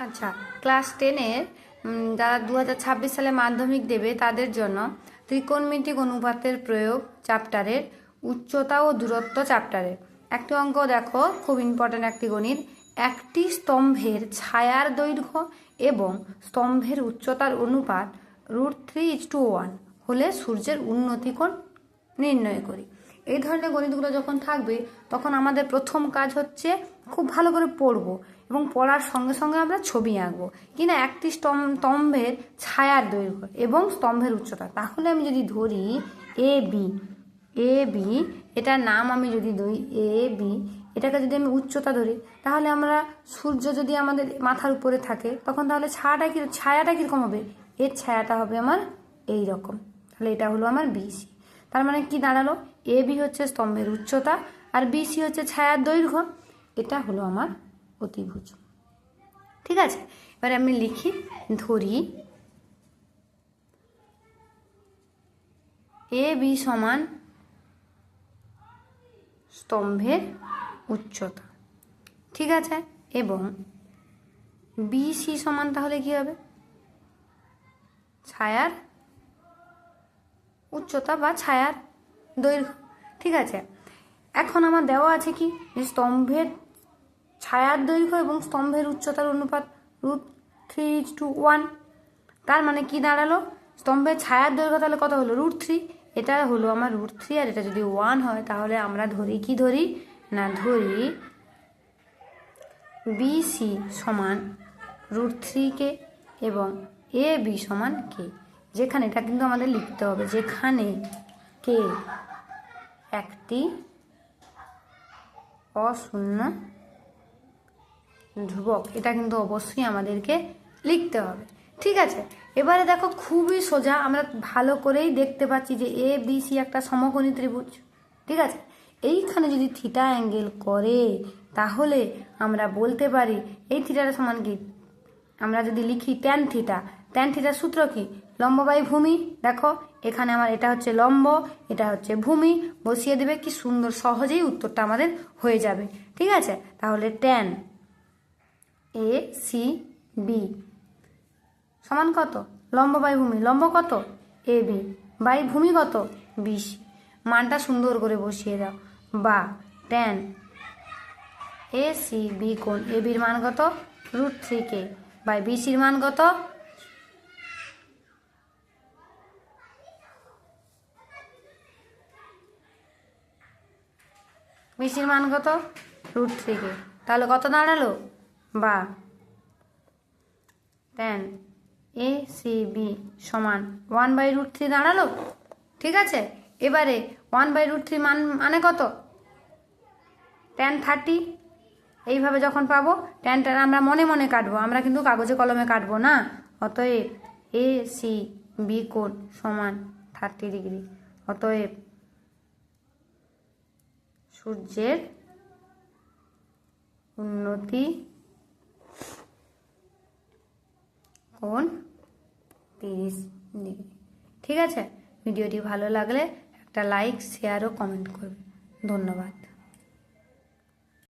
আচ্ছা, ক্লাস 10-এর যারা 2026 সালে মাধ্যমিক দেবে তাদের জন্য ত্রিকোণমিতিক অনুপাতের প্রয়োগ চ্যাপ্টারের উচ্চতা ও দূরত্ব চ্যাপ্টারের একটি অঙ্ক দেখো, খুব ইম্পর্ট্যান্ট একটি গণিত। একটি স্তম্ভের ছায়ার দৈর্ঘ্য এবং স্তম্ভের উচ্চতার অনুপাত √3:1 হলে সূর্যের উন্নতি কোণ নির্ণয় করি। এই ধরনের গণিতগুলো যখন থাকবে তখন আমাদের প্রথম কাজ হচ্ছে খুব ভালো করে পড়বো এবং পড়ার সঙ্গে সঙ্গে আমরা ছবি আঁকবো কিনা একটি স্তম্ভের ছায়ার দৈর্ঘ্য এবং স্তম্ভের উচ্চতা। তাহলে আমি যদি ধরি এ বি এটার নাম আমি যদি ধরি বি, এটাকে যদি আমি উচ্চতা ধরি তাহলে আমরা সূর্য যদি আমাদের মাথার উপরে থাকে তখন তাহলে ছায়াটা কীরকম হবে? এর ছায়াটা হবে আমার এই রকম। তাহলে এটা হলো আমার বিসি। তার মানে কি দাঁড়ালো? এ বি হচ্ছে স্তম্ভের উচ্চতা আর বিসি হচ্ছে ছায়ার দৈর্ঘ্য। এটা হলো আমার অতিভুজ। ঠিক আছে, এবারে আমি লিখি, ধরি এ বি সমান স্তম্ভের উচ্চতা, ঠিক আছে, এবং বিসি সমান তাহলে কি হবে? ছায়ার উচ্চতা বা ছায়ার দৈর্ঘ্য। ঠিক আছে, এখন আমার দেওয়া আছে কি যে স্তম্ভের ছায়ার দৈর্ঘ্য এবং স্তম্ভের উচ্চতার অনুপাত √3:1। তার মানে কি দাঁড়ালো? স্তম্ভের ছায়ার দৈর্ঘ্য তাহলে কত হলো? √3। এটা হলো আমার √3, আর এটা যদি 1 হয় তাহলে আমরা ধরি কি ধরি না, ধরি বিসি সমান √3 এবং এ বি সমান কে। যেখানে এটা কিন্তু আমাদের লিখতে হবে, যেখানে কে একটি অশূন্য ধ্রুবক, এটা কিন্তু অবশ্যই আমাদেরকে লিখতে হবে। ঠিক আছে, এবারে দেখো খুবই সোজা, আমরা ভালো করেই দেখতে পাচ্ছি যে এ বি সি একটা সমকোণী ত্রিভুজ। ঠিক আছে, এইখানে যদি থিটা অ্যাঙ্গেল করে তাহলে আমরা বলতে পারি এই থিটাটা সমান কি, আমরা যদি লিখি ট্যান থিটার সূত্র কি? লম্ব বাই ভূমি। দেখো এখানে আমার এটা হচ্ছে লম্ব, এটা হচ্ছে ভূমি, বসিয়ে দেবে, কি সুন্দর সহজেই উত্তরটা আমাদের হয়ে যাবে। ঠিক আছে, তাহলে ট্যান এ সি বি সমান কত? লম্ব বাই ভূমি, লম্ব কত? এ বি বাই ভূমি কত? বিসি। মানটা সুন্দর করে বসিয়ে দাও, বা ট্যান এ সি বি কোণ এ বির মান কত? √3 বাই বিসির মান কত? বিসির মান কত? √3। তাহলে কত দাঁড়ালো? বা ট্যান এ সি বি সমান 1/√3 দাঁড়ালো। ঠিক আছে, এবারে 1/√3 মানে কত? ট্যান 30। এইভাবে যখন পাবো ট্যানটা আমরা মনে মনে কাটবো, আমরা কিন্তু কাগজে কলমে কাটবো না। অতএব এ সি বি কোণ সমান 30°। অতএব সূর্যের উন্নতি কোণ 30°। ঠিক আছে, ভিডিওটি ভালো লাগলে একটা লাইক, শেয়ার ও কমেন্ট করবে। ধন্যবাদ।